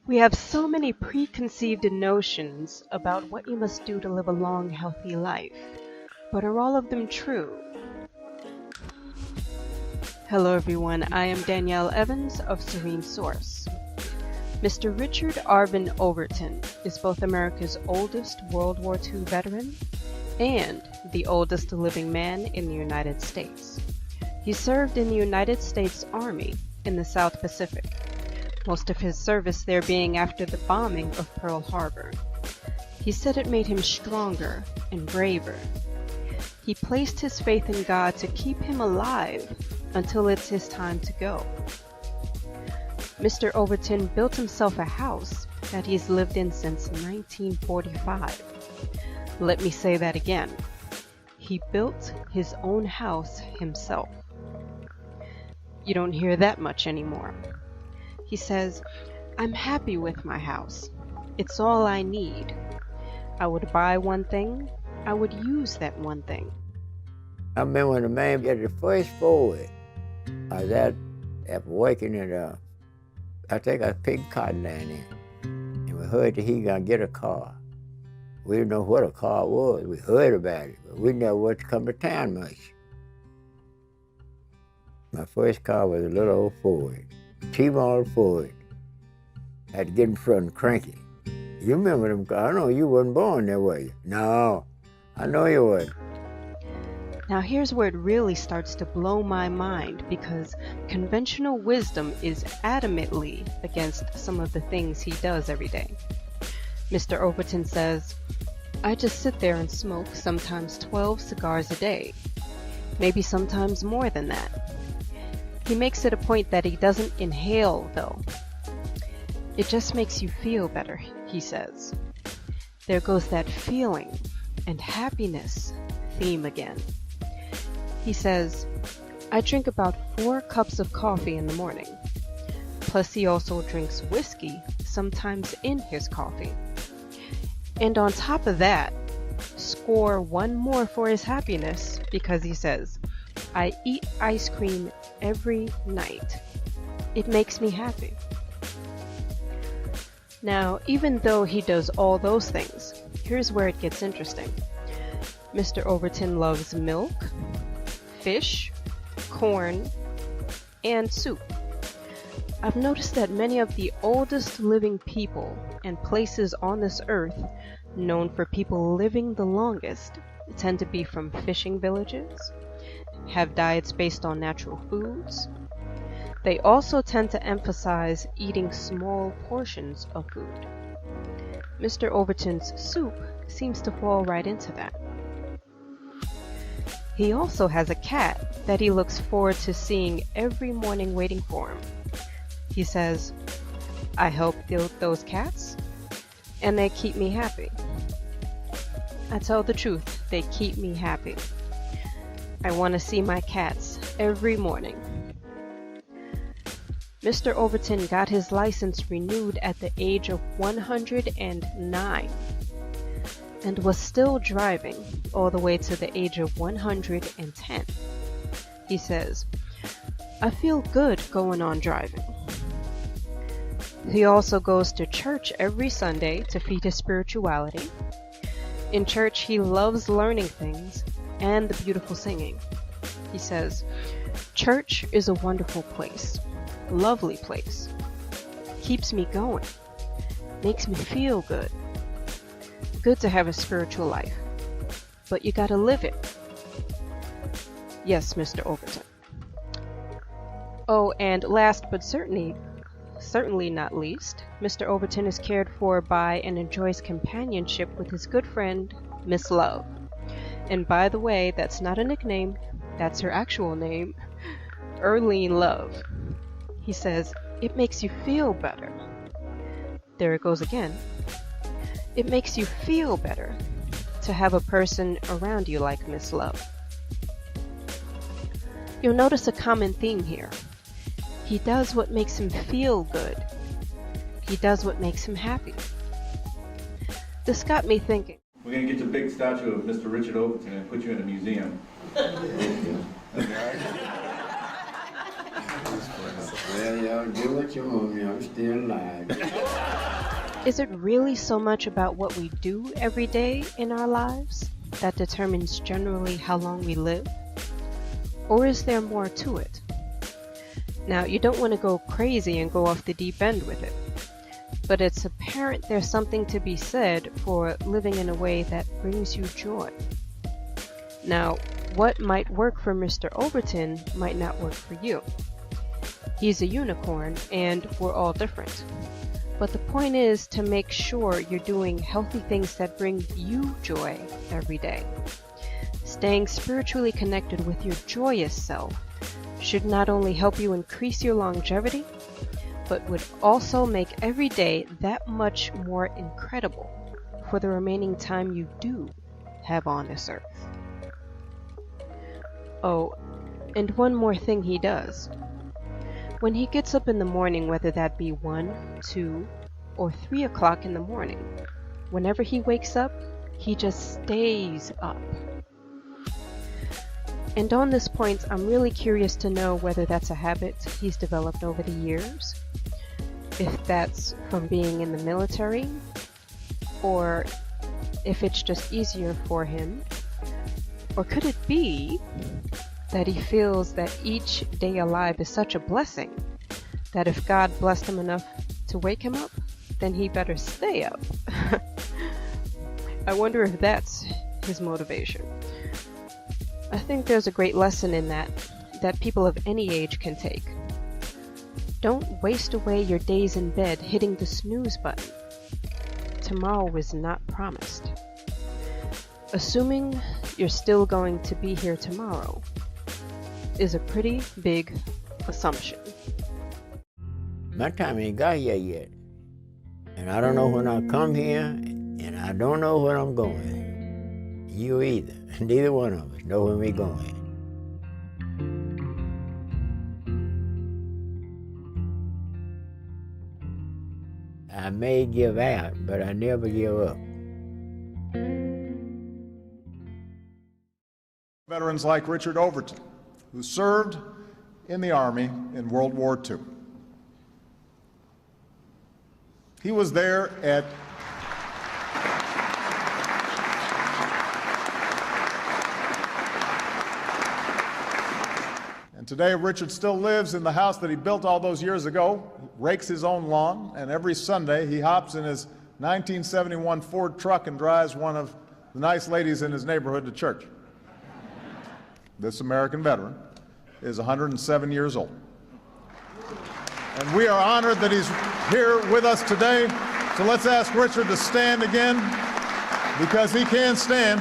We have so many preconceived notions about what you must do to live a long, healthy life. But are all of them true? Hello everyone, I am Danielle Evans of Serene Source. Mr. Richard Overton is both America's oldest World War II veteran and the oldest living man in the United States. He served in the United States Army in the South Pacific, most of his service there being after the bombing of Pearl Harbor. He said it made him stronger and braver. He placed his faith in God to keep him alive until it's his time to go. Mr. Overton built himself a house that he's lived in since 1945. Let me say that again. He built his own house himself. You don't hear that much anymore. He says, "I'm happy with my house. It's all I need. I would buy one thing, I would use that one thing." I remember when the man got the first Ford, I was out after working at, I think I picked cotton down there. And we heard that he gonna get a car. We didn't know what a car was. We heard about it, but we never was to come to town much. My first car was a little old Ford, T-model Ford. I had to get in front and crank it. You remember them cars? I know you wasn't born that way. No, I know you wasn't. Now here's where it really starts to blow my mind, because conventional wisdom is adamantly against some of the things he does every day. Mr. Overton says, "I just sit there and smoke sometimes 12 cigars a day, maybe sometimes more than that." He makes it a point that he doesn't inhale though. "It just makes you feel better," he says. There goes that feeling and happiness theme again. He says, "I drink about 4 cups of coffee in the morning." Plus he also drinks whiskey, sometimes in his coffee. And on top of that, score one more for his happiness, because he says, "I eat ice cream every night. It makes me happy." Now, even though he does all those things, here's where it gets interesting. Mr. Overton loves milk, fish, corn, and soup. I've noticed that many of the oldest living people and places on this earth known for people living the longest tend to be from fishing villages, have diets based on natural foods. They also tend to emphasize eating small portions of food. Mr. Overton's soup seems to fall right into that. He also has a cat that he looks forward to seeing every morning waiting for him. He says, "I help build those cats, and they keep me happy." I tell the truth, they keep me happy. I want to see my cats every morning. Mr. Overton got his license renewed at the age of 109 and was still driving all the way to the age of 110. He says, "I feel good going on driving." He also goes to church every Sunday to feed his spirituality. In church, he loves learning things and the beautiful singing. He says, "Church is a wonderful place, lovely place. Keeps me going, makes me feel good. Good to have a spiritual life, but you gotta live it." Yes, Mr. Overton. Oh, and last but certainly not least, Mr. Overton is cared for by and enjoys companionship with his good friend, Miss Love. And by the way, that's not a nickname, that's her actual name, Earlene Love. He says, "It makes you feel better." There it goes again. It makes you feel better to have a person around you like Miss Love. You'll notice a common theme here. He does what makes him feel good. He does what makes him happy. This got me thinking. We're going to get your big statue of Mr. Richard Overton and put you in a museum. Well, y'all do what you want me. I'm still alive. Is it really so much about what we do every day in our lives that determines generally how long we live? Or is there more to it? Now, you don't want to go crazy and go off the deep end with it, but it's apparent there's something to be said for living in a way that brings you joy. Now, what might work for Mr. Overton might not work for you. He's a unicorn, and we're all different. But the point is to make sure you're doing healthy things that bring you joy every day. Staying spiritually connected with your joyous self should not only help you increase your longevity, but would also make every day that much more incredible for the remaining time you do have on this earth. Oh, and one more thing he does. When he gets up in the morning, whether that be 1, 2, or 3 o'clock in the morning, whenever he wakes up, he just stays up. And on this point, I'm really curious to know whether that's a habit he's developed over the years, if that's from being in the military, or if it's just easier for him, or could it be that he feels that each day alive is such a blessing that if God blessed him enough to wake him up, then he better stay up. I wonder if that's his motivation. I think there's a great lesson in that people of any age can take. Don't waste away your days in bed hitting the snooze button. Tomorrow is not promised. Assuming you're still going to be here tomorrow is a pretty big assumption. My time ain't got here yet. And I don't know when I come here, and I don't know where I'm going. You either. Neither one of us know when we're going. I may give out, but I never give up. Veterans like Richard Overton, who served in the Army in World War II. He was there at and today Richard still lives in the house that he built all those years ago, rakes his own lawn, and every Sunday he hops in his 1971 Ford truck and drives one of the nice ladies in his neighborhood to church. This American veteran is 107 years old. And we are honored that he's here with us today. So let's ask Richard to stand again, because he can stand.